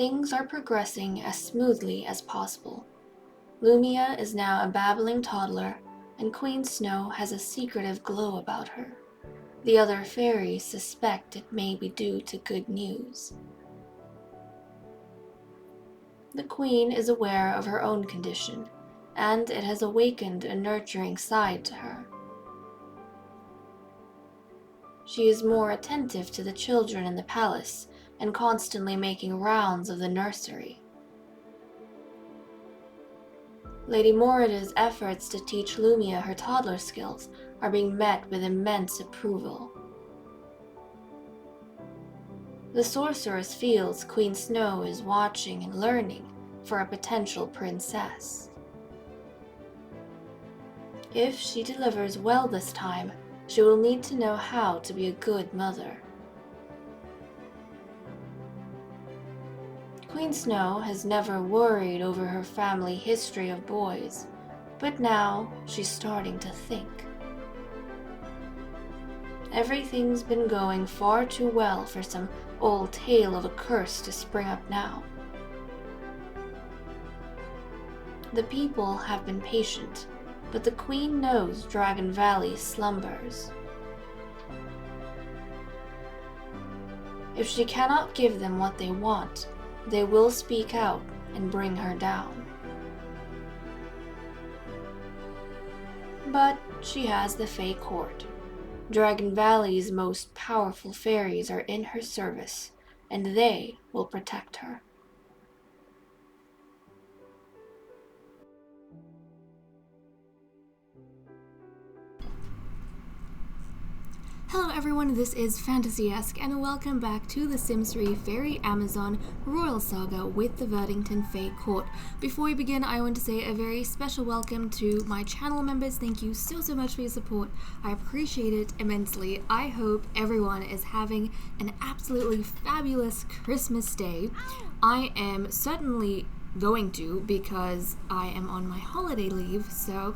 things are progressing as smoothly as possible. Lumia is now a babbling toddler, and Queen Snow has a secretive glow about her. The other fairies suspect it may be due to good news. The Queen is aware of her own condition, and it has awakened a nurturing side to her. She is more attentive to the children in the palace and constantly making rounds of the nursery. Lady Morida's efforts to teach Lumia her toddler skills are being met with immense approval. The sorceress feels Queen Snow is watching and learning for a potential princess. If she delivers well this time, she will need to know how to be a good mother. Queen Snow has never worried over her family history of boys, but now she's starting to think. Everything's been going far too well for some old tale of a curse to spring up now. The people have been patient, but the Queen knows Dragon Valley slumbers. If she cannot give them what they want, they will speak out and bring her down. But she has the Fae Court. Dragon Valley's most powerful fairies are in her service, and they will protect her. Hello everyone, this is Fantasy-esque, and welcome back to The Sims 3 Fairy Amazon Royal Saga with the Verdington Fae Court. Before we begin, I want to say a very special welcome to my channel members. Thank you so much for your support. I appreciate it immensely. I hope everyone is having an absolutely fabulous Christmas day. I am certainly going to, because I am on my holiday leave, so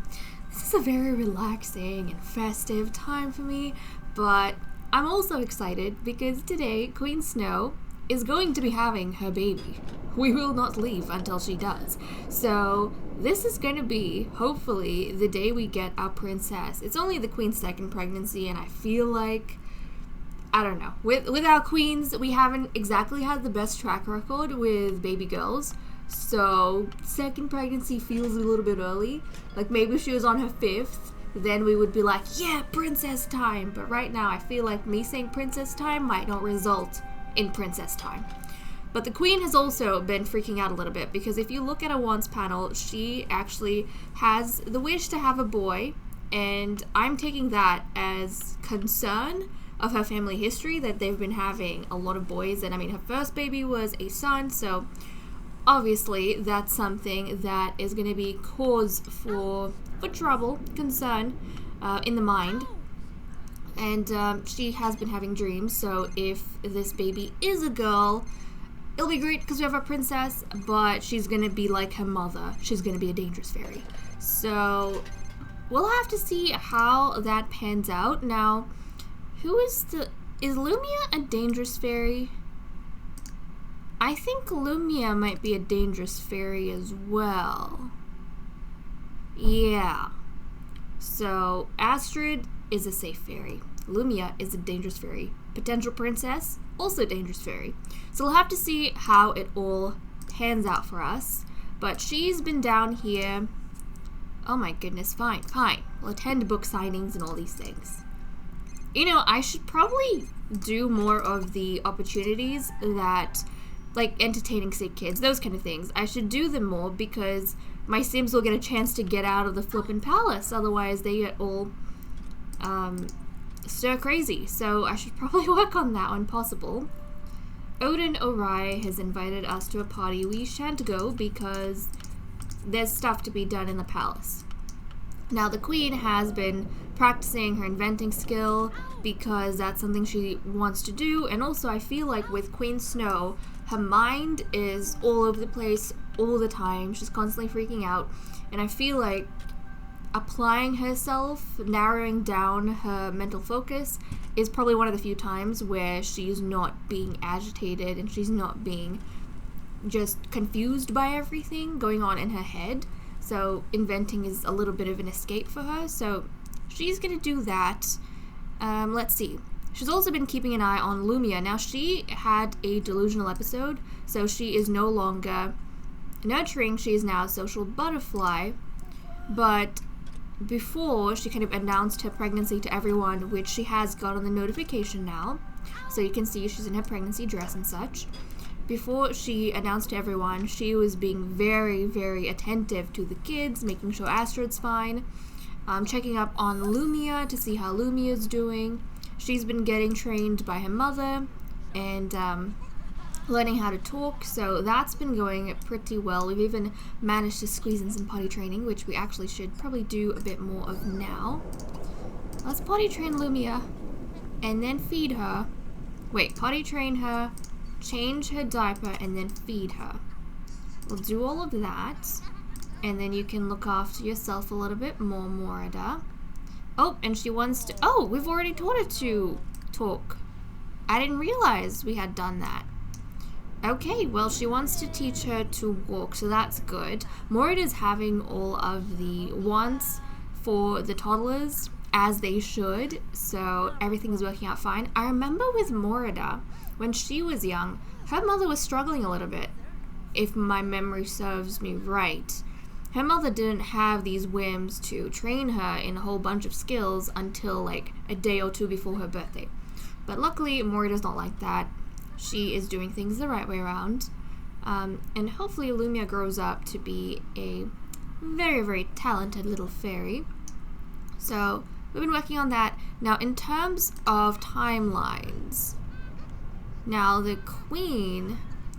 this is a very relaxing and festive time for me. But I'm also excited because today Queen Snow is going to be having her baby. We will not leave until she does. So this is going to be, hopefully, the day we get our princess. It's only the Queen's second pregnancy, and I feel like, I don't know, with our queens, we haven't exactly had the best track record with baby girls. So second pregnancy feels a little bit early. Like maybe if she was on her fifth, then we would be like, yeah, princess time. But right now, I feel like me saying princess time might not result in princess time. But the Queen has also been freaking out a little bit, because if you look at a wants panel, she actually has the wish to have a boy, and I'm taking that as concern of her family history, that they've been having a lot of boys. And I mean, her first baby was a son, so obviously that's something that is going to be cause for trouble, concern in the mind. And she has been having dreams, so if this baby is a girl, it'll be great because we have a princess, but she's going to be like her mother. She's going to be a dangerous fairy. So we'll have to see how that pans out. Now, is Lumia a dangerous fairy? I think Lumia might be a dangerous fairy as well. Yeah. So Astrid is a safe fairy. Lumia is a dangerous fairy. Potential princess, also dangerous fairy. So we'll have to see how it all pans out for us. But she's been down here. Oh my goodness, fine. We'll attend book signings and all these things. You know, I should probably do more of the opportunities that, like entertaining sick kids, those kind of things. I should do them more because my Sims will get a chance to get out of the flippin' palace. Otherwise, they get all stir crazy. So I should probably work on that when possible. Odin Orai has invited us to a party. We shan't go because there's stuff to be done in the palace. Now, the Queen has been practicing her inventing skill because that's something she wants to do. And also, I feel like with Queen Snow, her mind is all over the place all the time. She's constantly freaking out. And I feel like applying herself, narrowing down her mental focus, is probably one of the few times where she's not being agitated and she's not being just confused by everything going on in her head. So inventing is a little bit of an escape for her. So she's going to do that. Let's see. She's also been keeping an eye on Lumia. Now, she had a delusional episode, so she is no longer nurturing. She is now a social butterfly. But before, she kind of announced her pregnancy to everyone, which she has got on the notification now. So you can see she's in her pregnancy dress and such. Before she announced to everyone, she was being very, very attentive to the kids, making sure Astrid's fine, checking up on Lumia to see how Lumia's doing. She's been getting trained by her mother and learning how to talk, so that's been going pretty well. We've even managed to squeeze in some potty training, which we actually should probably do a bit more of now. Let's potty train Lumia and then feed her. Wait, potty train her, change her diaper, and then feed her. We'll do all of that, and then you can look after yourself a little bit more, Morida. Oh, and she wants to... Oh, we've already taught her to talk. I didn't realize we had done that. Okay, well, she wants to teach her to walk, so that's good. Morida's having all of the wants for the toddlers, as they should, so everything is working out fine. I remember with Morida, when she was young, her mother was struggling a little bit, if my memory serves me right. Her mother didn't have these whims to train her in a whole bunch of skills until like a day or two before her birthday. But luckily, Morida's not like that. She is doing things the right way around. And hopefully Lumia grows up to be a very, very talented little fairy. So we've been working on that. Now, in terms of timelines, now the queen...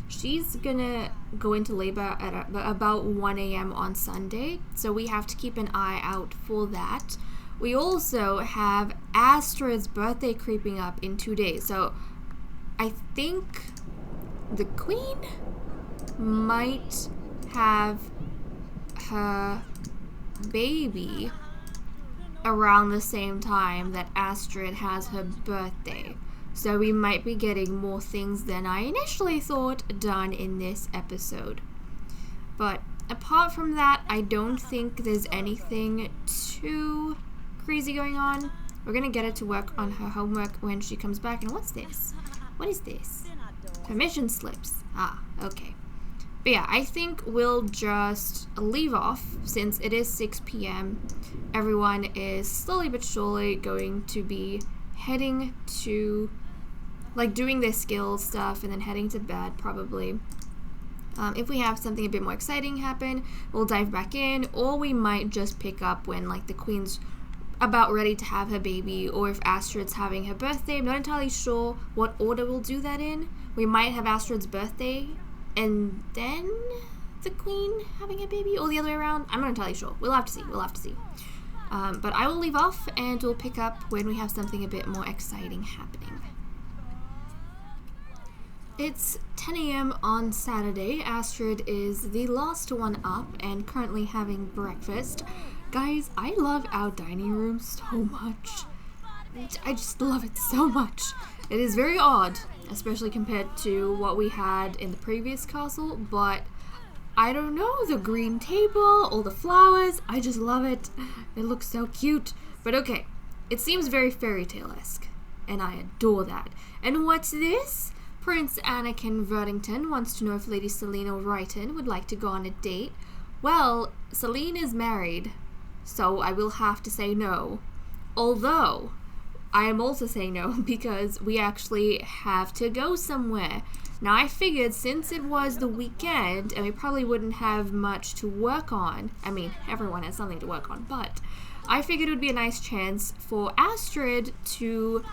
She's gonna go into labor at about 1 a.m. on Sunday, so we have to keep an eye out for that. We also have Astrid's birthday creeping up in 2 days, so I think the queen might have her baby around the same time that Astrid has her birthday. So we might be getting more things than I initially thought done in this episode. But apart from that, I don't think there's anything too crazy going on. We're going to get her to work on her homework when she comes back. And what's this? What is this? Permission slips. Ah, okay. But yeah, I think we'll just leave off since it is 6 p.m. Everyone is slowly but surely going to be heading to... like doing their skills stuff and then heading to bed probably. If we have something a bit more exciting happen, we'll dive back in, or we might just pick up when like the queen's about ready to have her baby, or if Astrid's having her birthday. I'm not entirely sure what order we'll do that in. We might have Astrid's birthday and then the queen having a baby, or the other way around. I'm not entirely sure. We'll have to see. But I will leave off and we'll pick up when we have something a bit more exciting happening. It's 10 a.m. on Saturday. Astrid is the last one up and currently having breakfast. Guys, I love our dining room so much. I just love it so much. It is very odd, especially compared to what we had in the previous castle, but I don't know, the green table, all the flowers, I just love it. It looks so cute. But okay, it seems very fairy tale-esque, and I adore that. And what's this? Prince Anakin Verdington wants to know if Lady Selena Wrighton would like to go on a date. Well, Celine is married, so I will have to say no. Although, I am also saying no because we actually have to go somewhere. Now, I figured since it was the weekend and we probably wouldn't have much to work on, I mean, everyone has something to work on, but I figured it would be a nice chance for Astrid to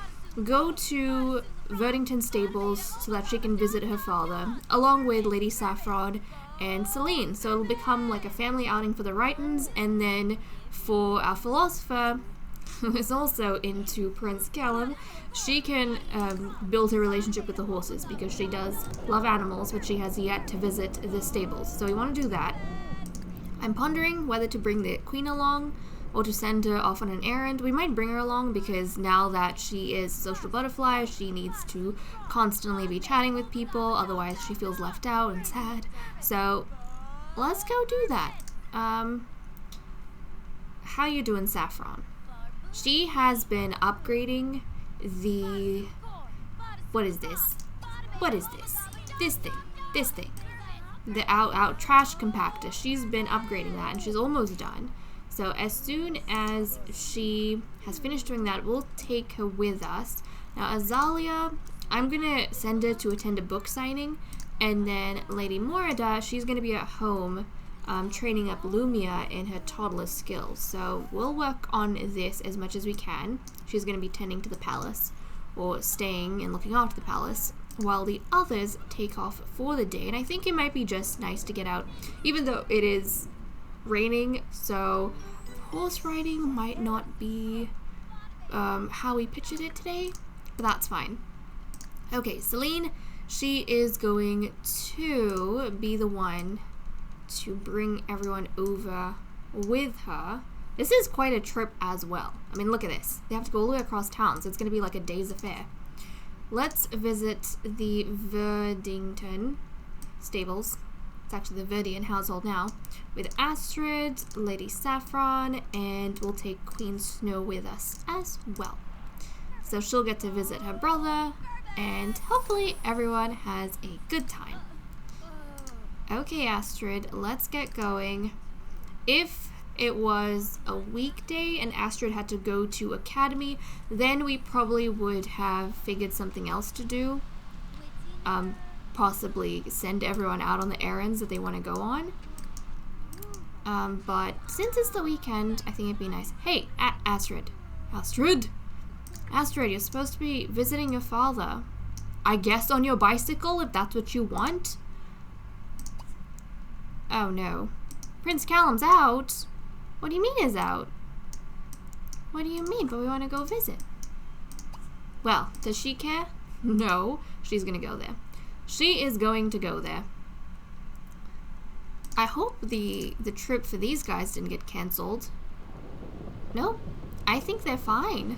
go to Verdington stables so that she can visit her father, along with Lady Saffron and Celine. So it'll become like a family outing for the Wrightons, and then for our philosopher, who is also into Prince Callum, she can build her relationship with the horses because she does love animals, but she has yet to visit the stables. So we want to do that. I'm pondering whether to bring the queen along, or to send her off on an errand. We might bring her along because now that she is a social butterfly, she needs to constantly be chatting with people, otherwise she feels left out and sad. So let's go do that. How you doing, Saffron? She has been upgrading the... What is this? What is this? This thing. The out trash compactor. She's been upgrading that and she's almost done. So as soon as she has finished doing that, we'll take her with us. Now Azalea, I'm gonna send her to attend a book signing, and then Lady Morida, she's gonna be at home training up Lumia in her toddler skills. So we'll work on this as much as we can. She's gonna be tending to the palace, or staying and looking after the palace, while the others take off for the day. And I think it might be just nice to get out, even though it is raining, so horse riding might not be how we pictured it today, but that's fine. Okay, Celine, she is going to be the one to bring everyone over with her. This is quite a trip as well. I mean, look at this. They have to go all the way across town, so it's going to be like a day's affair. Let's visit the Verdington stables. It's actually the Verdian household now, with Astrid, Lady Saffron, and we'll take Queen Snow with us as well. So she'll get to visit her brother, and hopefully everyone has a good time. Okay, Astrid, let's get going. If it was a weekday and Astrid had to go to academy, then we probably would have figured something else to do. Possibly send everyone out on the errands that they want to go on. But since it's the weekend, I think it'd be nice. Hey, Astrid, you're supposed to be visiting your father. I guess on your bicycle, if that's what you want. Oh no. Prince Callum's out? What do you mean is out? What do you mean? But we want to go visit. Well, does she care? No, she's gonna go there. She is going to go there. I hope the trip for these guys didn't get cancelled. No, I think they're fine.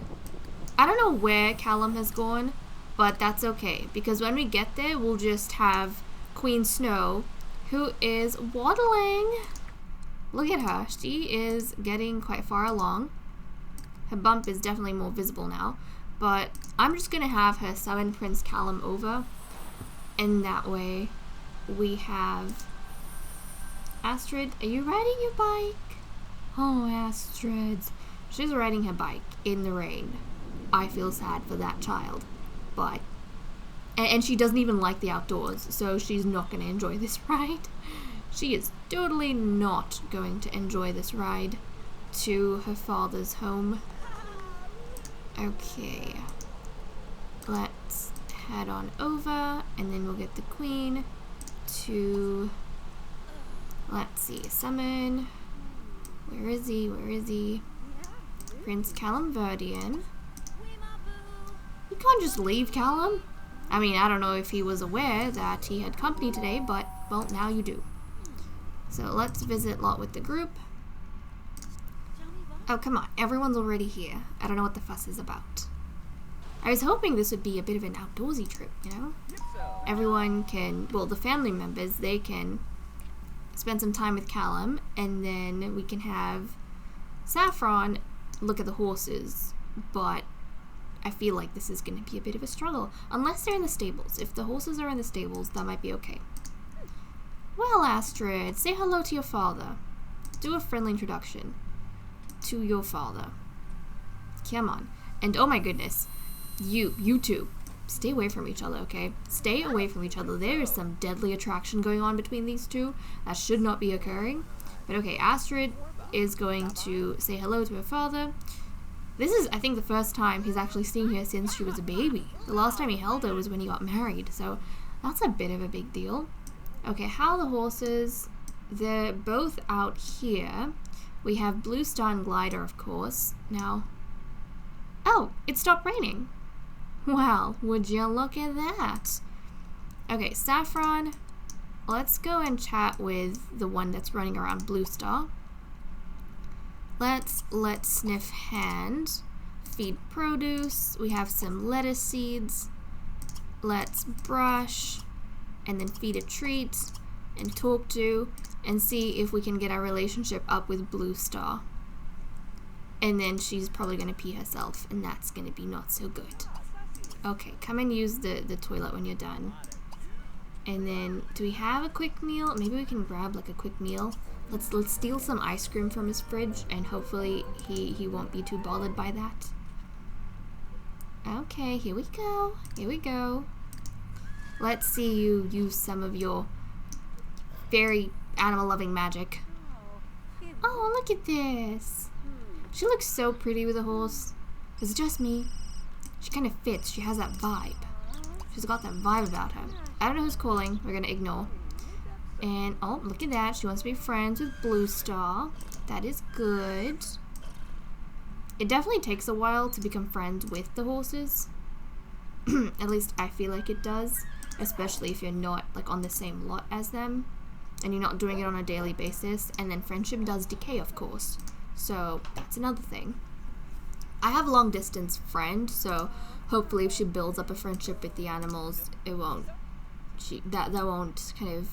I don't know where Callum has gone, but that's okay, because when we get there, we'll just have Queen Snow, who is waddling. Look at her. She is getting quite far along. Her bump is definitely more visible now, but I'm just going to have her summon Prince Callum over, and that way we have... Astrid, are you riding your bike? Oh, Astrid. She's riding her bike in the rain. I feel sad for that child, but... And she doesn't even like the outdoors, so she's not going to enjoy this ride. She is totally not going to enjoy this ride to her father's home. Okay. Let's head on over, and then we'll get the queen to... Let's see, summon. Where is he? Prince Callum Verdian. You can't just leave, Callum. I mean, I don't know if he was aware that he had company today, but, well, now you do. So let's visit Lot with the group. Oh, come on. Everyone's already here. I don't know what the fuss is about. I was hoping this would be a bit of an outdoorsy trip, you know? Everyone can, well, the family members, they can spend some time with Callum, and then we can have Saffron look at the horses, but I feel like this is going to be a bit of a struggle, unless they're in the stables. If the horses are in the stables, that might be okay. Well, Astrid, say hello to your father. Do a friendly introduction to your father. Come on. And oh my goodness, you two, stay away from each other, okay? Stay away from each other. There is some deadly attraction going on between these two that should not be occurring. But okay, Astrid is going to say hello to her father. This is, I think, the first time he's actually seen her since she was a baby. The last time he held her was when he got married, so that's a bit of a big deal. Okay, how are the horses? They're both out here. We have Blue Star and Glider, of course. Now, oh, it stopped raining. Well, would you look at that? Okay, Saffron, let's go and chat with the one that's running around Blue Star. Let's let Sniff hand. Feed produce. We have some lettuce seeds. Let's brush. And then feed a treat. And talk to. And see if we can get our relationship up with Blue Star. And then she's probably going to pee herself. And that's going to be not so good. Okay, come and use the toilet when you're done. And then, do we have a quick meal? Maybe we can grab like a quick meal. Let's steal some ice cream from his fridge, and hopefully he won't be too bothered by that. Okay, here we go. Here we go. Let's see you use some of your very animal-loving magic. Oh, look at this. She looks so pretty with a horse. Is it just me? She kind of fits. She has that vibe. She's got that vibe about her. I don't know who's calling. We're gonna ignore. And, oh, look at that. She wants to be friends with Blue Star. That is good. It definitely takes a while to become friends with the horses. At least I feel like it does. Especially if you're not, like, on the same lot as them. And you're not doing it on a daily basis. And then friendship does decay, of course. So, that's another thing. I have a long distance friend, so hopefully if she builds up a friendship with the animals, it won't, that won't kind of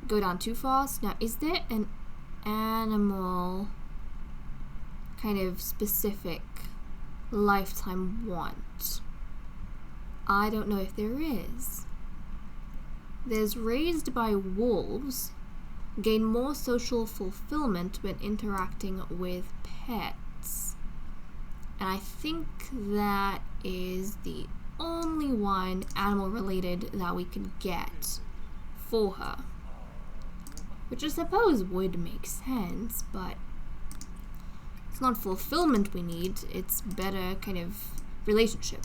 go down too fast. Now, is there an animal kind of specific lifetime want? I don't know if there is. There's raised by wolves, gain more social fulfillment when interacting with pets. And I think that is the only one animal related that we could get for her. Which I suppose would make sense, but it's not fulfillment we need, it's better kind of relationship.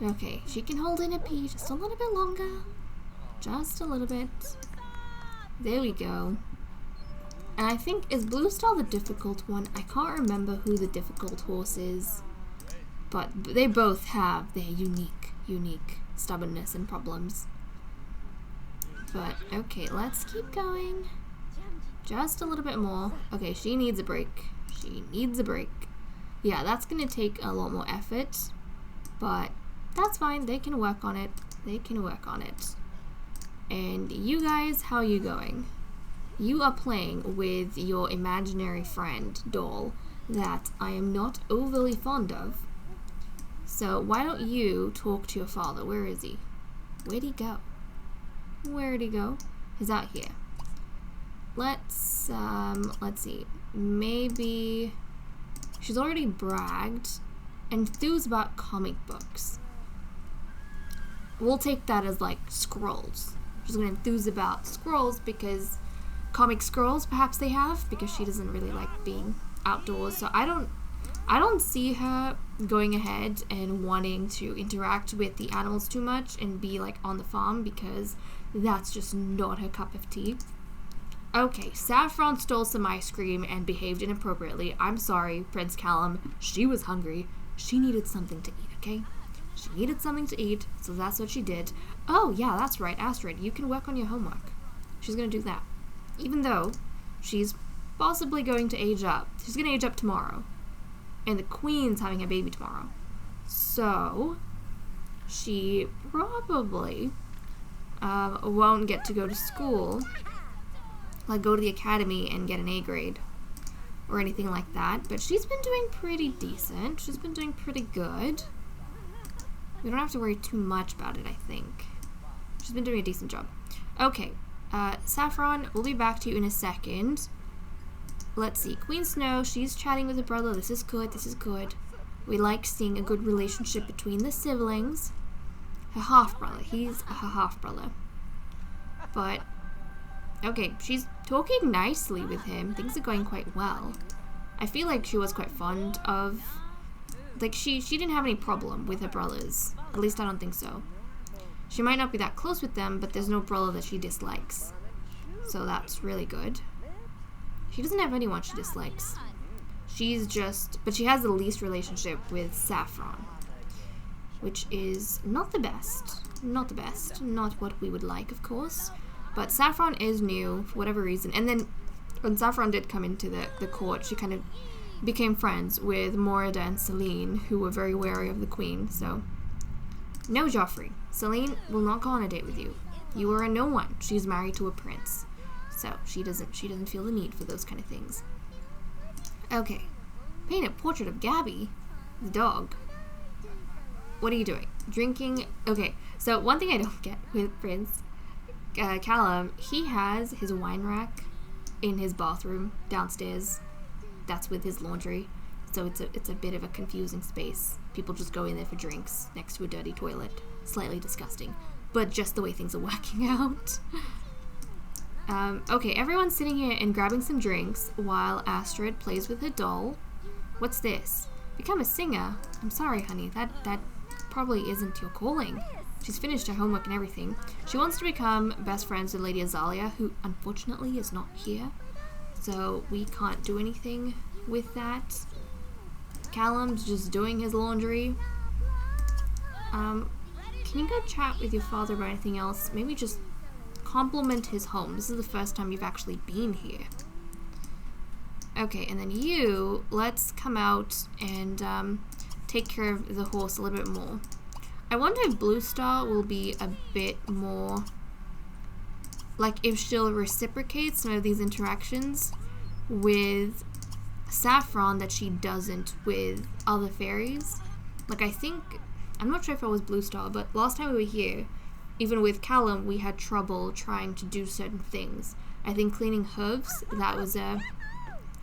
Okay, she can hold in a pee just a little bit longer. Just a little bit. There we go. And I think, is Blue Star the difficult one? I can't remember who the difficult horse is. But they both have their unique stubbornness and problems. But, okay, let's keep going. Just a little bit more. Okay, she needs a break. She needs a break. Yeah, that's gonna take a lot more effort. But that's fine. They can work on it. They can work on it. And you guys, how are you going? You are playing with your imaginary friend, doll, that I am not overly fond of. So why don't you talk to your father? Where is he? Where'd he go? Where'd he go? He's out here. Let's see. Maybe she's already bragged, enthused about comic books. We'll take that as like scrolls. She's gonna enthuse about scrolls because comic scrolls perhaps they have, because she doesn't really like being outdoors. So I don't see her going ahead and wanting to interact with the animals too much and be like on the farm, because that's just not her cup of tea. Okay, Saffron stole some ice cream and behaved inappropriately. I'm sorry, Prince Callum. She was hungry. She needed something to eat, okay? She needed something to eat, so that's what she did. Oh, yeah, that's right, Astrid. You can work on your homework. She's gonna do that. Even though she's possibly going to age up. She's gonna age up tomorrow. And the Queen's having a baby tomorrow. So, she probably won't get to go to school, like go to the academy and get an A grade or anything like that. But she's been doing pretty decent. She's been doing pretty good. We don't have to worry too much about it, I think. She's been doing a decent job. Okay, Saffron, we'll be back to you in a second. Let's see, Queen Snow, she's chatting with her brother. This is good, this is good. We like seeing a good relationship between the siblings. Her half-brother, he's her half-brother. But, okay, she's talking nicely with him. Things are going quite well. I feel like she was quite fond of, like, she didn't have any problem with her brothers. At least I don't think so. She might not be that close with them, but there's no brother that she dislikes. So that's really good. She doesn't have anyone she dislikes. But she has the least relationship with Saffron, which is not the best. Not the best. Not what we would like, of course. But Saffron is new, for whatever reason. And then when Saffron did come into the court, she kind of became friends with Morida and Celine, who were very wary of the queen. So, no, Joffrey. Celine will not go on a date with you. You are a no one. She's married to a prince, so she doesn't feel the need for those kind of things. Okay, paint a portrait of Gabby, the dog. What are you doing? Drinking? Okay, so one thing I don't get with Prince Callum, he has his wine rack in his bathroom downstairs. That's with his laundry, so it's a bit of a confusing space. People just go in there for drinks next to a dirty toilet. Slightly disgusting, but just the way things are working out. Okay, everyone's sitting here and grabbing some drinks while Astrid plays with her doll. What's this? Become a singer? I'm sorry, honey, that probably isn't your calling. She's finished her homework and everything. She wants to become best friends with Lady Azalea, who unfortunately is not here, so we can't do anything with that. Callum's just doing his laundry. Can you go chat with your father about anything else? Maybe just compliment his home. This is the first time you've actually been here. Okay, and then you, let's come out and take care of the horse a little bit more. I wonder if Blue Star will be a bit more, like if she'll reciprocate some of these interactions with Saffron that she doesn't with other fairies. Like I'm not sure if it was Blue Star, but last time we were here, even with Callum, we had trouble trying to do certain things. I think cleaning hooves, that was a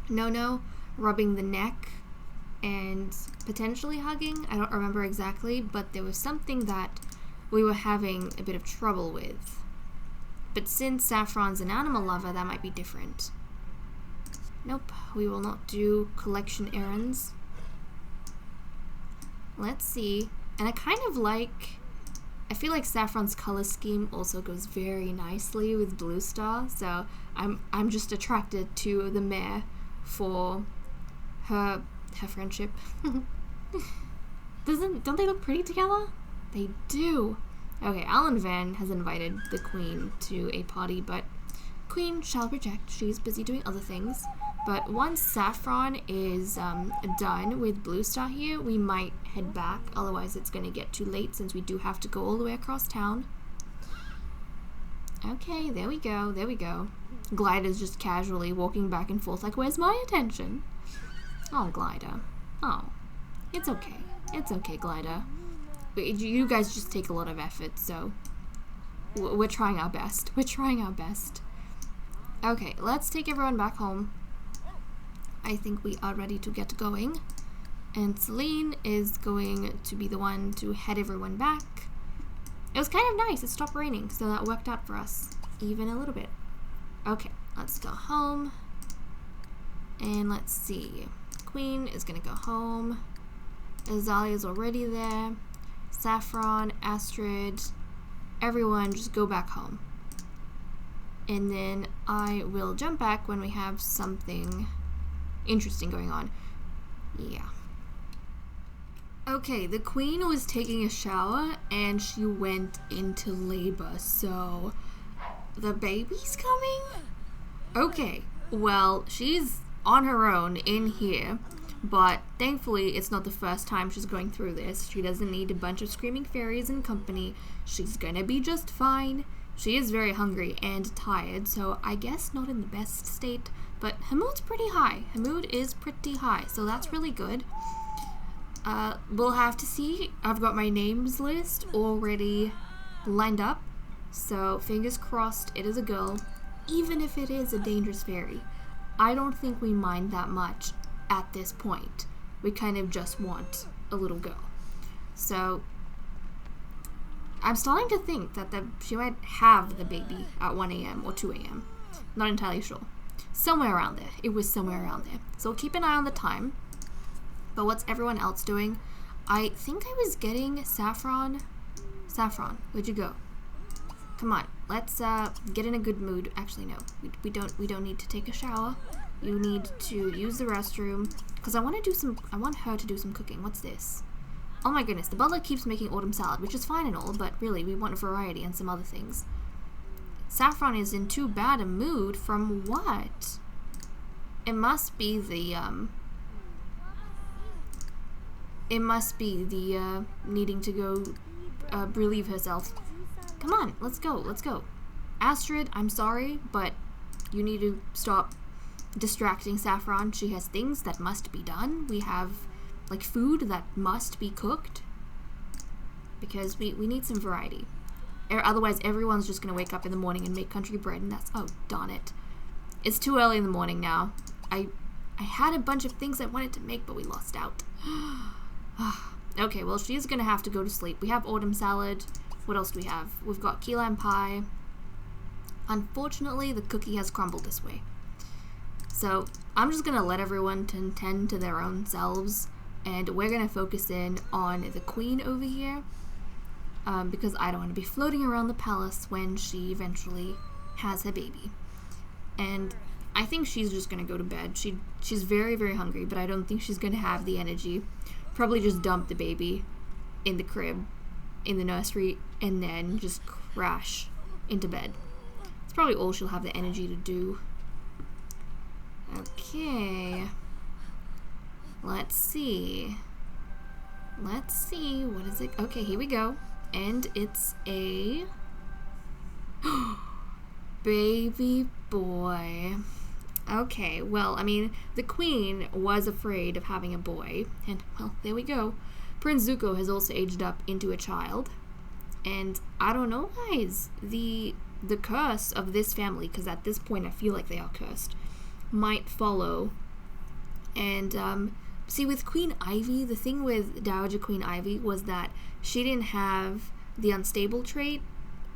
no-no. Rubbing the neck and potentially hugging, I don't remember exactly, but there was something that we were having a bit of trouble with. But since Saffron's an animal lover, that might be different. Nope, we will not do collection errands. Let's see. And I feel like Saffron's color scheme also goes very nicely with Blue Star, so I'm just attracted to the mare for her friendship. Don't they look pretty together? They do. Okay, Alan Van has invited the Queen to a party, but Queen shall reject. She's busy doing other things. But once Saffron is done with Blue Star here, we might head back. Otherwise, it's going to get too late since we do have to go all the way across town. Okay, there we go. There we go. Glider's just casually walking back and forth like, where's my attention? Oh, Glider. Oh, it's okay. It's okay, Glider. You guys just take a lot of effort, so we're trying our best. We're trying our best. Okay, let's take everyone back home. I think we are ready to get going. And Celine is going to be the one to head everyone back. It was kind of nice. It stopped raining, so that worked out for us. Even a little bit. Okay, let's go home. And let's see. Queen is going to go home. Azalea's already there. Saffron, Astrid, everyone just go back home. And then I will jump back when we have something interesting going on. Yeah. Okay, the Queen was taking a shower and she went into labor, so the baby's coming? Okay, well, she's on her own in here, but thankfully it's not the first time she's going through this. She doesn't need a bunch of screaming fairies in company. She's gonna be just fine. She is very hungry and tired, so I guess not in the best state, but her mood's pretty high. Her mood is pretty high, so that's really good. We'll have to see. I've got my names list already lined up, so fingers crossed it is a girl. Even if it is a dangerous fairy, I don't think we mind that much at this point. We kind of just want a little girl. So I'm starting to think that she might have the baby at 1 a.m. or 2 a.m. Not entirely sure. Somewhere around there. It was somewhere around there. So keep an eye on the time. But what's everyone else doing? I think I was getting Saffron. Saffron, where'd you go? Come on, let's get in a good mood. Actually, no, we don't need to take a shower. You need to use the restroom because I want her to do some cooking. What's this? Oh my goodness, the butler keeps making autumn salad, which is fine and all, but really we want variety and some other things. Saffron is in too bad a mood from what? It must be the, needing to go, relieve herself. Come on, let's go. Astrid, I'm sorry, but you need to stop distracting Saffron. She has things that must be done. We have, like, food that must be cooked. Because we need some variety. Otherwise, everyone's just gonna wake up in the morning and make country bread, and that's... Oh, darn it. It's too early in the morning now. I had a bunch of things I wanted to make, but we lost out. Okay, well, she's gonna have to go to sleep. We have autumn salad. What else do we have? We've got key lime pie. Unfortunately, the cookie has crumbled this way. So, I'm just gonna let everyone tend to their own selves, and we're gonna focus in on the queen over here, because I don't want to be floating around the palace when she eventually has her baby. And I think she's just gonna go to bed. She's very, very hungry, but I don't think she's gonna have the energy. Probably just dump the baby in the crib, in the nursery, and then just crash into bed. It's probably all she'll have the energy to do. Okay. Let's see. What is it? Okay, here we go. And it's a baby boy. Okay, well, I mean, the queen was afraid of having a boy, and, well, there we go. Prince Zuko has also aged up into a child, and I don't know, guys, the curse of this family, because at this point I feel like they are cursed, might follow. And, see, with Queen Ivy, the thing with Dowager Queen Ivy was that she didn't have the unstable trait,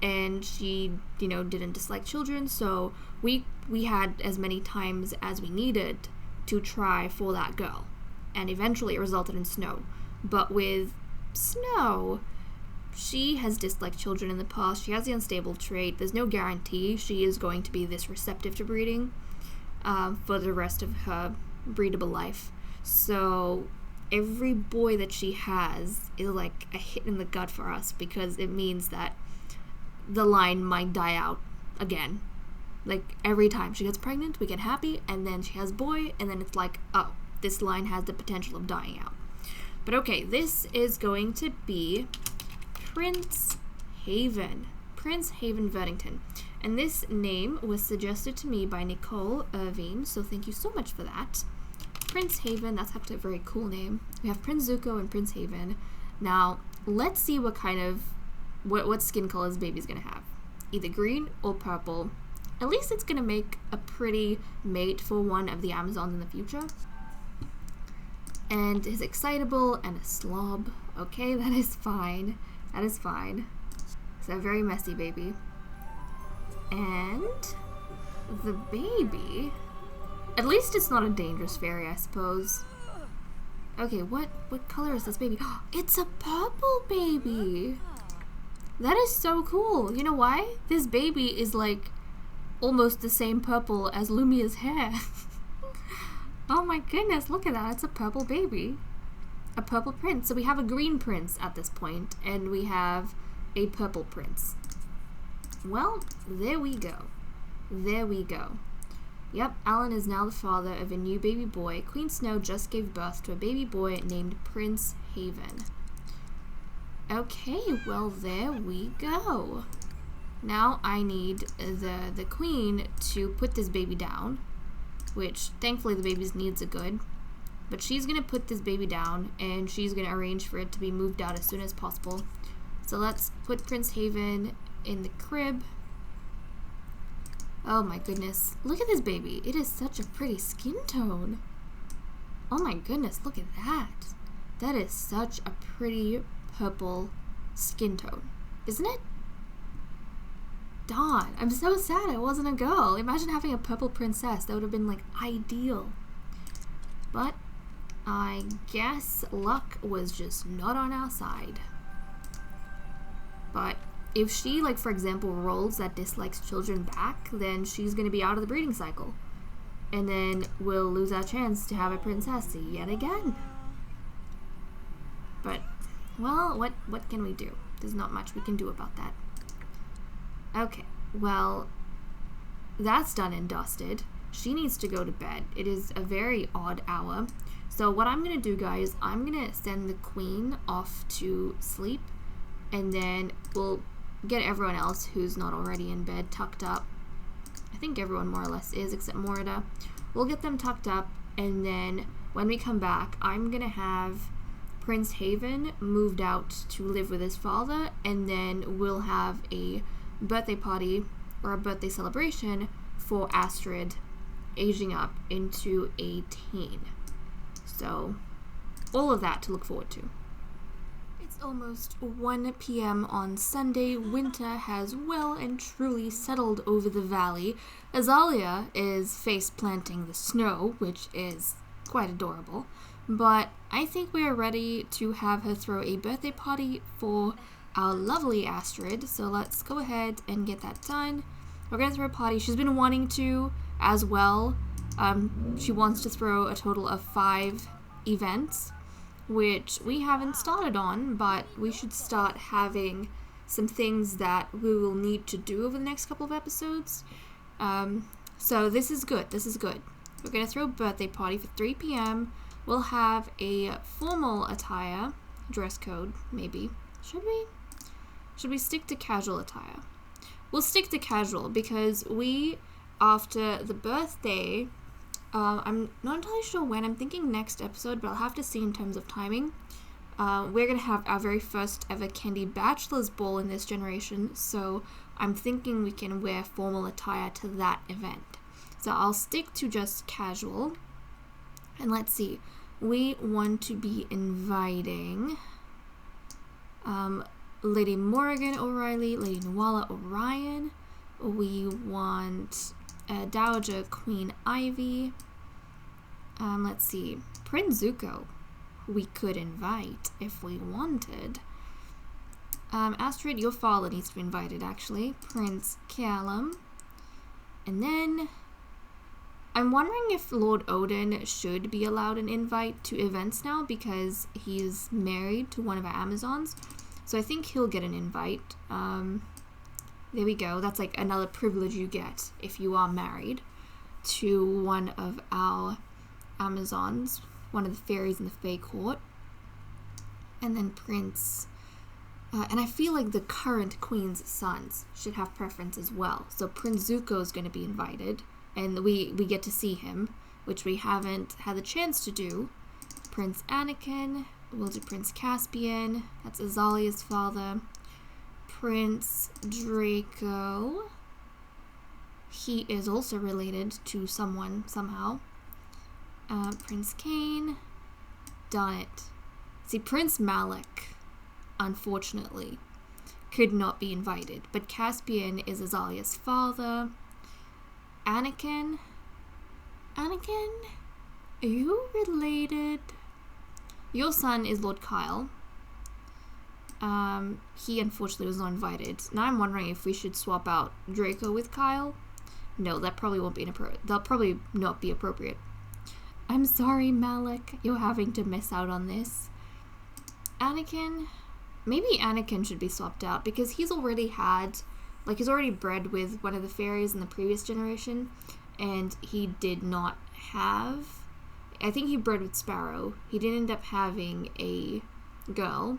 and she, you know, didn't dislike children, so we had as many times as we needed to try for that girl, and eventually it resulted in Snow. But with Snow, she has disliked children in the past, she has the unstable trait, there's no guarantee she is going to be this receptive to breeding for the rest of her breedable life. So every boy that she has is like a hit in the gut for us, because it means that the line might die out again. Like, every time she gets pregnant, we get happy, and then she has boy, and then it's like, oh, this line has the potential of dying out. But okay, this is going to be Prince Haven Verdington. And this name was suggested to me by Nicole Irvine, so thank you so much for that. Prince Haven, that's actually a very cool name. We have Prince Zuko and Prince Haven. Now, let's see what kind of, what skin color this baby's gonna have. Either green or purple. At least it's gonna make a pretty mate for one of the Amazons in the future. And is excitable and a slob. Okay, that is fine. That is fine. It's a very messy baby. And the baby, at least it's not a dangerous fairy, I suppose. Okay, what color is this baby? It's a purple baby! That is so cool. You know why? This baby is like almost the same purple as Lumia's hair. Oh my goodness, look at that. It's a purple baby. A purple prince. So we have a green prince at this point, and we have a purple prince. Well, there we go. There we go. Yep, Alan is now the father of a new baby boy. Queen Snow just gave birth to a baby boy named Prince Haven. Okay, well, there we go. Now I need the queen to put this baby down, which thankfully the baby's needs are good. But she's going to put this baby down, and she's going to arrange for it to be moved out as soon as possible. So let's put Prince Haven in the crib. Oh my goodness. Look at this baby. It is such a pretty skin tone. Oh my goodness, look at that. That is such a pretty purple skin tone, isn't it? Darn, I'm so sad I wasn't a girl. Imagine having a purple princess. That would have been like ideal. But I guess luck was just not on our side. But if she, like, for example, rolls that dislikes children back, then she's going to be out of the breeding cycle. And then we'll lose our chance to have a princess yet again. But, well, what can we do? There's not much we can do about that. Okay, well, that's done and dusted. she needs to go to bed. It is a very odd hour. So what I'm going to do, guys, I'm going to send the queen off to sleep, and then we'll get everyone else who's not already in bed tucked up. I think everyone more or less is, except Morida. We'll get them tucked up, and then when we come back, I'm going to have Prince Haven moved out to live with his father, and then we'll have a birthday party or a birthday celebration for Astrid aging up into a teen. So all of that to look forward to. It's almost 1 p.m. on Sunday. Winter has well and truly settled over the valley. Azalea is face planting the snow, which is quite adorable. But I think we are ready to have her throw a birthday party for our lovely Astrid. So let's go ahead and get that done. We're going to throw a party. She's been wanting to as well. She wants to throw a total of 5 events, which we haven't started on, but we should start having some things that we will need to do over the next couple of episodes. So this is good. This is good. We're going to throw a birthday party for 3 p.m. We'll have a formal attire, dress code, maybe. Should we? Should we stick to casual attire? We'll stick to casual because after the birthday, I'm not entirely sure when. I'm thinking next episode, but I'll have to see in terms of timing. We're going to have our very first ever Candy Bachelor's Ball in this generation, so I'm thinking we can wear formal attire to that event. So I'll stick to just casual. And let's see. We want to be inviting Lady Morrigan O'Reilly, Lady Nuala Orion. We want Dowager Queen Ivy. Let's see. Prince Zuko, we could invite if we wanted. Astrid, your father needs to be invited, actually. Prince Callum. And then I'm wondering if Lord Odin should be allowed an invite to events now because he's married to one of our Amazons. So I think he'll get an invite. There we go. That's like another privilege you get if you are married to one of our Amazons, one of the fairies in the Fae Court. And then Prince... and I feel like the current Queen's sons should have preference as well. So Prince Zuko is going to be invited. And we get to see him, which we haven't had the chance to do. Prince Anakin, we'll do Prince Caspian, that's Azalea's father. Prince Draco, he is also related to someone somehow. Prince Cain, darn it. See, Prince Malik, unfortunately, could not be invited, but Caspian is Azalea's father. Anakin, are you related? Your son is Lord Kyle. He unfortunately was not invited. Now I'm wondering if we should swap out Draco with Kyle. No, that probably won't be inappropriate. That'll probably not be appropriate. I'm sorry, Malik. You're having to miss out on this. Anakin, maybe Anakin should be swapped out because he's already bred with one of the fairies in the previous generation, and he did not have... I think he bred with Sparrow. He didn't end up having a girl,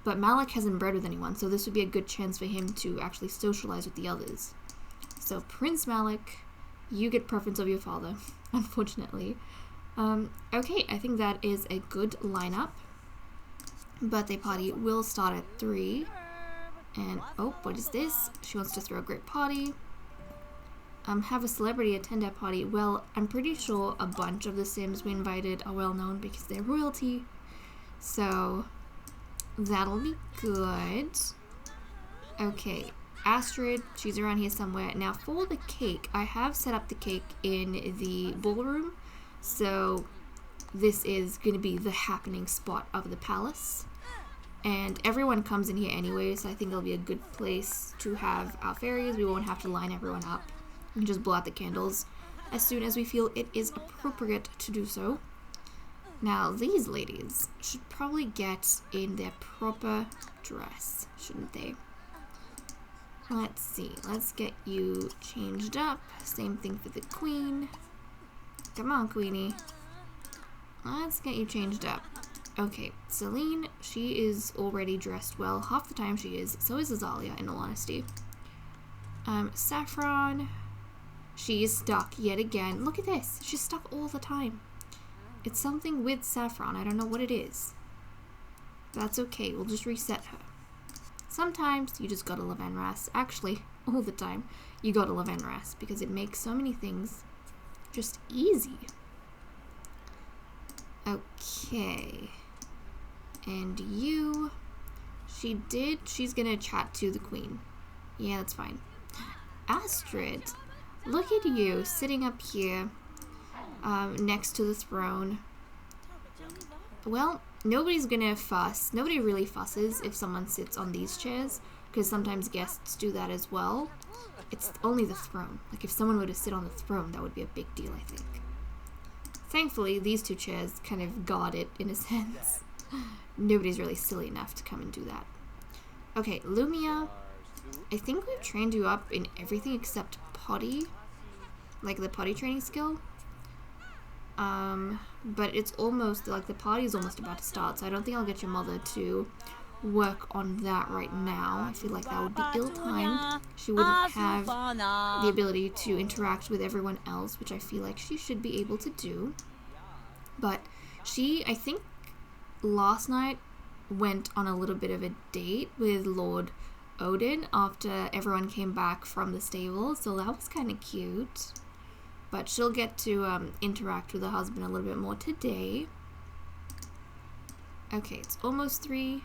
but Malik hasn't bred with anyone, so this would be a good chance for him to actually socialize with the others. So Prince Malik, you get preference of your father, unfortunately. Okay, I think that is a good lineup. Birthday party will start at 3. And, oh, what is this? She wants to throw a great party. Have a celebrity attend our party. Well, I'm pretty sure a bunch of the Sims we invited are well known because they're royalty. So, that'll be good. Okay, Astrid, she's around here somewhere. Now, for the cake, I have set up the cake in the ballroom. So, this is going to be the happening spot of the palace. And everyone comes in here anyway, so I think it'll be a good place to have our fairies. We won't have to line everyone up and just blow out the candles as soon as we feel it is appropriate to do so. Now, these ladies should probably get in their proper dress, shouldn't they? Let's see. Let's get you changed up. Same thing for the queen. Come on, queenie. Let's get you changed up. Okay, Celine, she is already dressed well. Half the time she is. So is Azalea, in all honesty. Saffron. She is stuck yet again. Look at this. She's stuck all the time. It's something with Saffron. I don't know what it is. That's okay. We'll just reset her. Sometimes you just gotta love Enras. Actually, all the time you gotta love Enras because it makes so many things just easy. Okay. And you... She's gonna chat to the queen. Yeah, that's fine. Astrid, look at you sitting up here next to the throne. Well, nobody's gonna fuss. Nobody really fusses if someone sits on these chairs, because sometimes guests do that as well. It's only the throne. Like, if someone were to sit on the throne, that would be a big deal, I think. Thankfully, these two chairs kind of guard it, in a sense. Nobody's really silly enough to come and do that. Okay, Lumia, I think we've trained you up in everything except potty. Like, the potty training skill. But it's almost, like, the party is almost about to start, so I don't think I'll get your mother to work on that right now. I feel like that would be ill-timed. She wouldn't have the ability to interact with everyone else, which I feel like she should be able to do. But she, I think, last night went on a little bit of a date with Lord Odin after everyone came back from the stable, so that was kind of cute. But she'll get to interact with her husband a little bit more today. Okay, it's almost 3.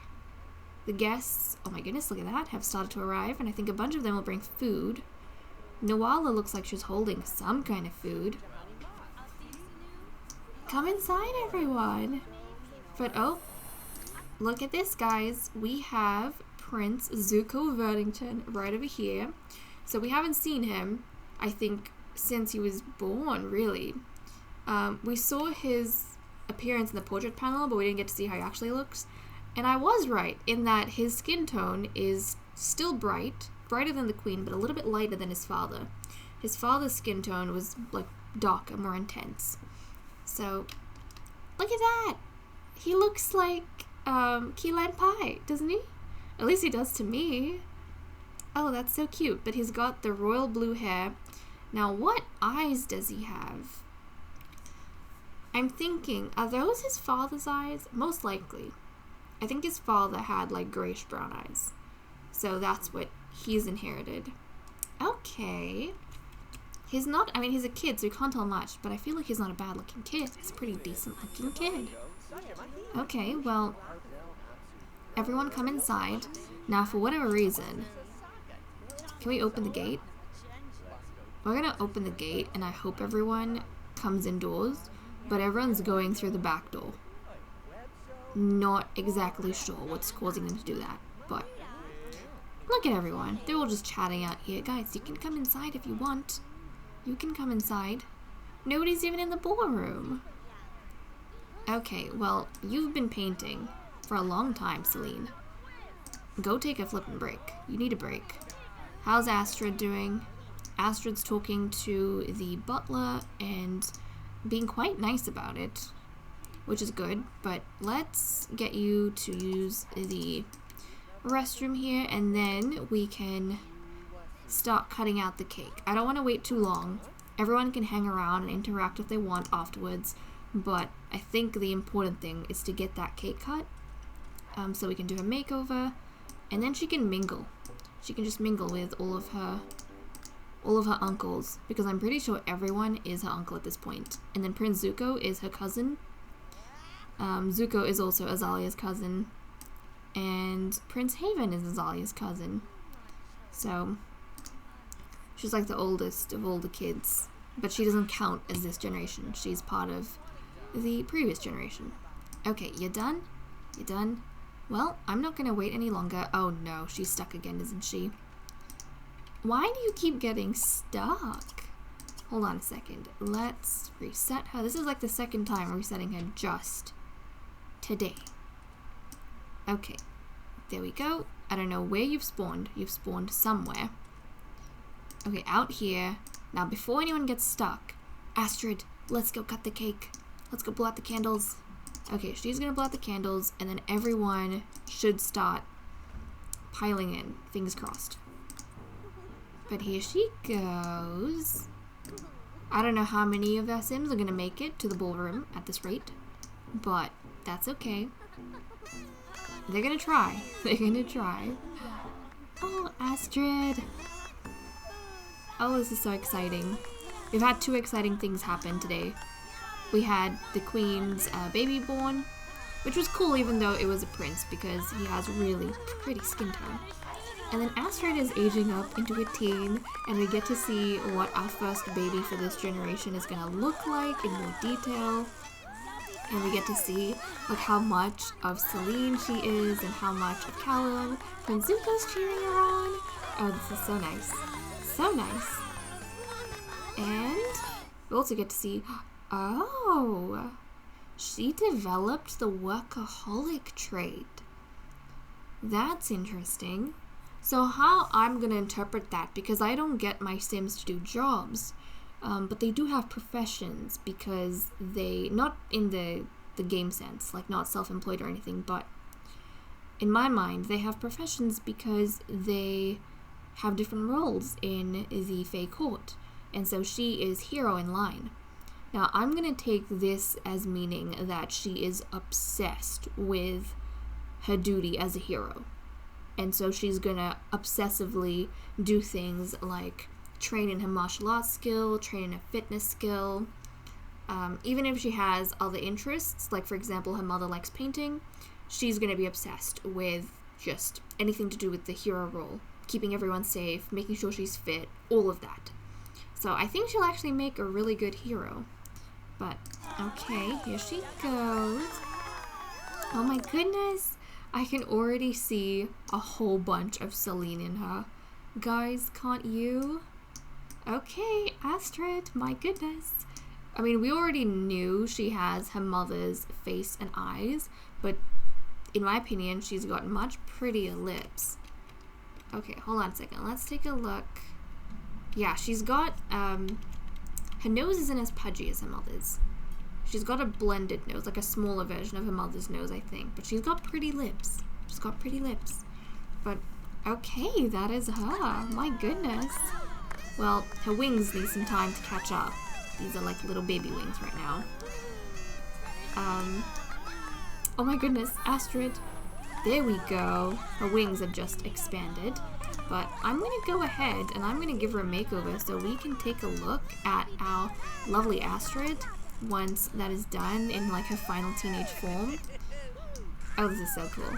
The guests, oh my goodness, look at that, have started to arrive, and I think a bunch of them will bring food. Noala looks like she's holding some kind of food. Come inside, everyone. But oh, look at this, guys. We have Prince Zuko Verdington right over here. So we haven't seen him, I think, since he was born, really. We saw his appearance in the portrait panel, but we didn't get to see how he actually looks. And I was right in that his skin tone is still brighter than the queen, but a little bit lighter than his father. His father's skin tone was like darker, more intense. So, look at that! He looks like Key Lime Pie, doesn't he? At least he does to me. Oh, that's so cute. But he's got the royal blue hair. Now, what eyes does he have? I'm thinking, are those his father's eyes? Most likely. I think his father had, like, grayish brown eyes. So that's what he's inherited. Okay. He's not, I mean, he's a kid, so you can't tell much, but I feel like he's not a bad-looking kid. He's a pretty decent-looking kid. Okay, well, everyone come inside. Now, for whatever reason, can we open the gate? We're gonna open the gate, and I hope everyone comes indoors, but everyone's going through the back door. Not exactly sure what's causing them to do that, but look at everyone. They're all just chatting out here. Guys, you can come inside if you want. You can come inside. Nobody's even in the ballroom. Okay, well, you've been painting for a long time, Celine. Go take a flippin' break. You need a break. How's Astrid doing? Astrid's talking to the butler and being quite nice about it, which is good, but let's get you to use the restroom here, and then we can start cutting out the cake. I don't want to wait too long. Everyone can hang around and interact if they want afterwards, but I think the important thing is to get that cake cut, so we can do a makeover, and then she can mingle. She can just mingle with all of her uncles, because I'm pretty sure everyone is her uncle at this point. And then Prince Zuko is her cousin. Zuko is also Azalea's cousin, and Prince Haven is Azalea's cousin. So she's like the oldest of all the kids, but she doesn't count as this generation. She's part of the previous generation. Okay, you done? You done? Well, I'm not gonna wait any longer. Oh no, she's stuck again, isn't she? Why do you keep getting stuck? Hold on a second. Let's reset her. This is like the second time resetting her just today. Okay, there we go. I don't know where you've spawned. You've spawned somewhere. Okay, out here. Now, before anyone gets stuck, Astrid, let's go cut the cake. Let's go blow out the candles. Okay, she's gonna blow out the candles, and then everyone should start piling in. Fingers crossed. But here she goes. I don't know how many of our Sims are gonna make it to the ballroom at this rate, but that's okay. They're gonna try. They're gonna try. Oh, Astrid. Oh, this is so exciting. We've had 2 exciting things happen today. We had the Queen's baby born, which was cool even though it was a prince because he has really pretty skin tone. And then Astrid is aging up into a teen, and we get to see what our first baby for this generation is gonna look like in more detail. And we get to see like how much of Celine she is and how much of Callum. And Zuko's cheering her on. Oh, this is so nice. So nice. And we also get to see, oh, she developed the workaholic trait. That's interesting. So how I'm going to interpret that, because I don't get my Sims to do jobs, but they do have professions because they, not in the game sense, like not self-employed or anything, but in my mind, they have professions because they have different roles in the Fae Court. And so she is hero in line. Now, I'm going to take this as meaning that she is obsessed with her duty as a hero. And so she's going to obsessively do things like train in her martial arts skill, train in her fitness skill. Even if she has other interests, like for example, her mother likes painting, she's going to be obsessed with just anything to do with the hero role. Keeping everyone safe, making sure she's fit, all of that. So I think she'll actually make a really good hero. But, okay, here she goes. Oh my goodness. I can already see a whole bunch of Celine in her. Guys, can't you? Okay, Astrid, my goodness. I mean, we already knew she has her mother's face and eyes, but in my opinion, she's got much prettier lips. Okay, hold on a second. Let's take a look. Yeah, she's got, her nose isn't as pudgy as her mother's. She's got a blended nose, like a smaller version of her mother's nose, I think. But she's got pretty lips. She's got pretty lips. But, okay, that is her. My goodness. Well, her wings need some time to catch up. These are like little baby wings right now. Oh my goodness, Astrid. There we go. Her wings have just expanded. But I'm going to go ahead and I'm going to give her a makeover so we can take a look at our lovely Astrid once that is done in like her final teenage form. Oh, this is so cool.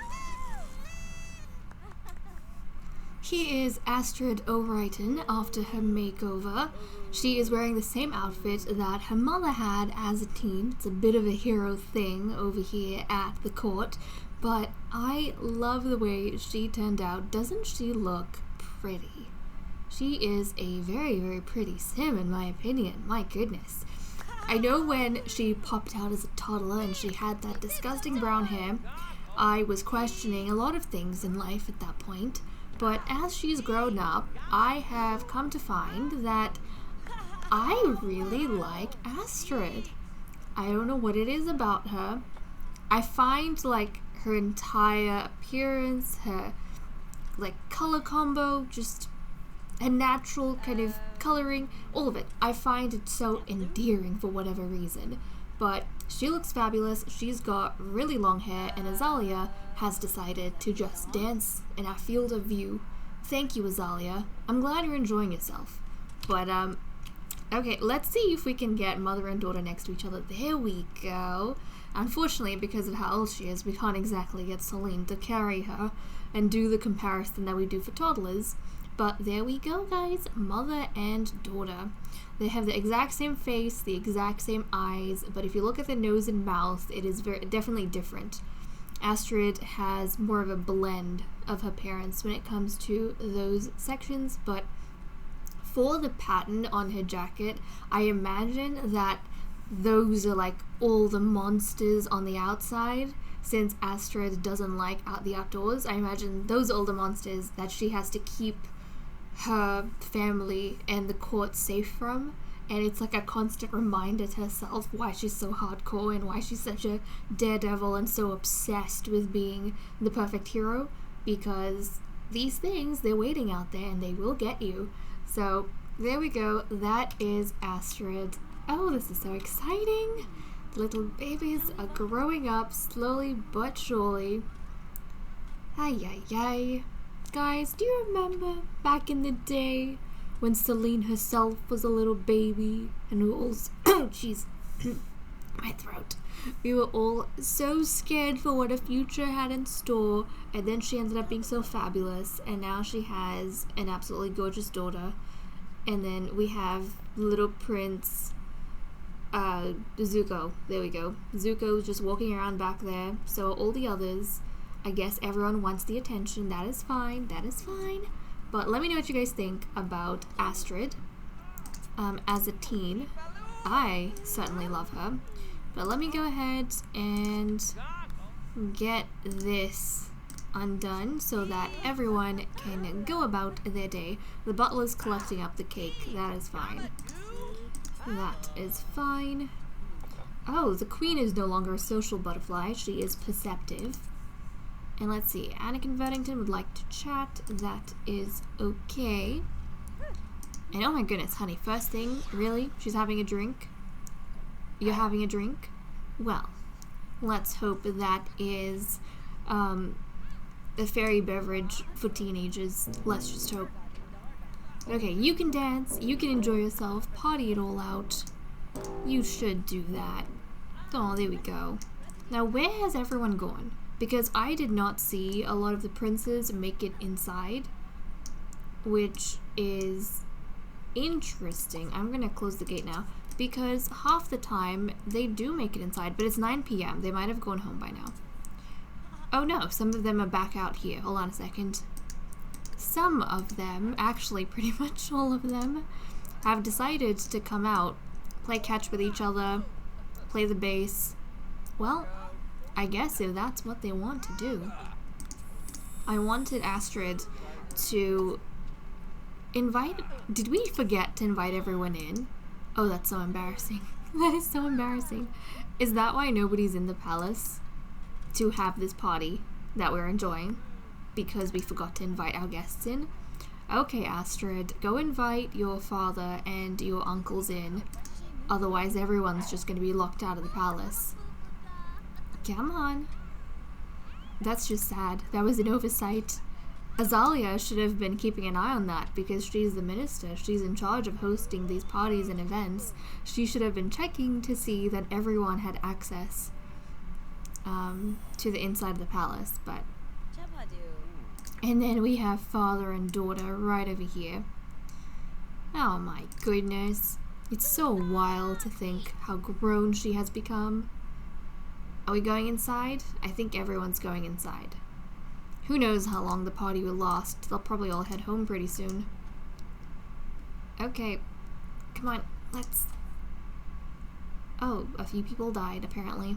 Here is Astrid O'Righton after her makeover. She is wearing the same outfit that her mother had as a teen. It's a bit of a hero thing over here at the court, but I love the way she turned out. Doesn't she look pretty? She is a very, very pretty sim in my opinion. My goodness. I know when she popped out as a toddler and she had that disgusting brown hair, I was questioning a lot of things in life at that point. But as she's grown up, I have come to find that I really like Astrid. I don't know what it is about her. I find like her entire appearance, her like color combo, just a natural kind of coloring, all of it. I find it so endearing for whatever reason. But she looks fabulous. She's got really long hair, and Azalea has decided to just dance in our field of view. Thank you, Azalea. I'm glad you're enjoying yourself. But, okay, let's see if we can get mother and daughter next to each other. There we go. Unfortunately, because of how old she is, we can't exactly get Celine to carry her and do the comparison that we do for toddlers. But there we go, guys. Mother and daughter. They have the exact same face, the exact same eyes, but if you look at the nose and mouth, it is definitely different. Astrid has more of a blend of her parents when it comes to those sections, but for the pattern on her jacket, I imagine that those are like all the monsters on the outside. Since Astrid doesn't like the outdoors, I imagine those are all the monsters that she has to keep her family and the court safe from. And it's like a constant reminder to herself why she's so hardcore and why she's such a daredevil and so obsessed with being the perfect hero, because these things, they're waiting out there and they will get you. So there we go, that is Astrid. Oh, this is so exciting. The little babies are growing up slowly but surely. Ay, ay, ay. Guys, do you remember back in the day when Celine herself was a little baby and we were all, oh jeez, my throat. We were all so scared for what a future had in store, and then she ended up being so fabulous, and now she has an absolutely gorgeous daughter. And then we have little Prince Zuko. There we go. Zuko's just walking around back there. So all the others, I guess everyone wants the attention. That is fine. That is fine. But let me know what you guys think about Astrid. As a teen, I certainly love her. But let me go ahead and get this undone so that everyone can go about their day. The butler's collecting up the cake. That is fine. That is fine. Oh, the queen is no longer a social butterfly. She is perceptive. And let's see, Anakin Verdington would like to chat. That is okay. And oh my goodness, honey, first thing, really? She's having a drink? You're having a drink? Well, let's hope that is a fairy beverage for teenagers. Let's just hope. Okay, you can dance, you can enjoy yourself, party it all out. You should do that. Oh, there we go. Now, where has everyone gone? Because I did not see a lot of the princes make it inside, which is interesting. I'm gonna close the gate now, because half the time they do make it inside, but it's 9 p.m. They might have gone home by now. Oh no, some of them are back out here. Hold on a second. Some of them, actually pretty much all of them, have decided to come out, play catch with each other, play the bass. Well, I guess if that's what they want to do. I wanted Astrid to invite... Did we forget to invite everyone in? Oh, that's so embarrassing. That is so embarrassing. Is that why nobody's in the palace to have this party that we're enjoying? Because we forgot to invite our guests in? Okay, Astrid, go invite your father and your uncles in. Otherwise, everyone's just going to be locked out of the palace. Come on. That's just sad. That was an oversight. Azalea should have been keeping an eye on that because she's the minister. She's in charge of hosting these parties and events. She should have been checking to see that everyone had access to the inside of the palace. But and then we have father and daughter right over here. Oh my goodness. It's so wild to think how grown she has become. Are we going inside? I think everyone's going inside. Who knows how long the party will last. They'll probably all head home pretty soon. Okay. Come on, let's... Oh, a few people died, apparently.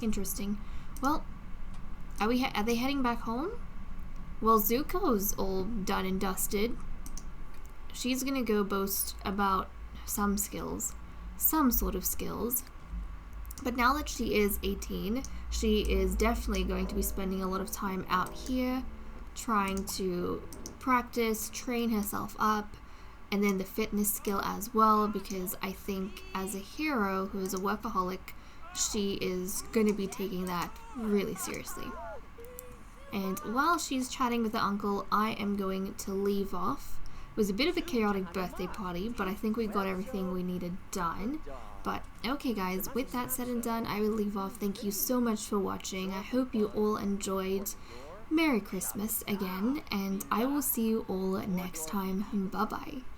Interesting. Well, are they heading back home? Well, Zuko's all done and dusted. She's gonna go boast about some skills. Some sort of skills. But now that she is 18, she is definitely going to be spending a lot of time out here trying to practice, train herself up, and then the fitness skill as well, because I think as a hero who is a workaholic, she is going to be taking that really seriously. And while she's chatting with her uncle, I am going to leave off. It was a bit of a chaotic birthday party, but I think we got everything we needed done. But okay guys, with that said and done, I will leave off. Thank you so much for watching. I hope you all enjoyed. Merry Christmas again, and I will see you all next time. Bye bye.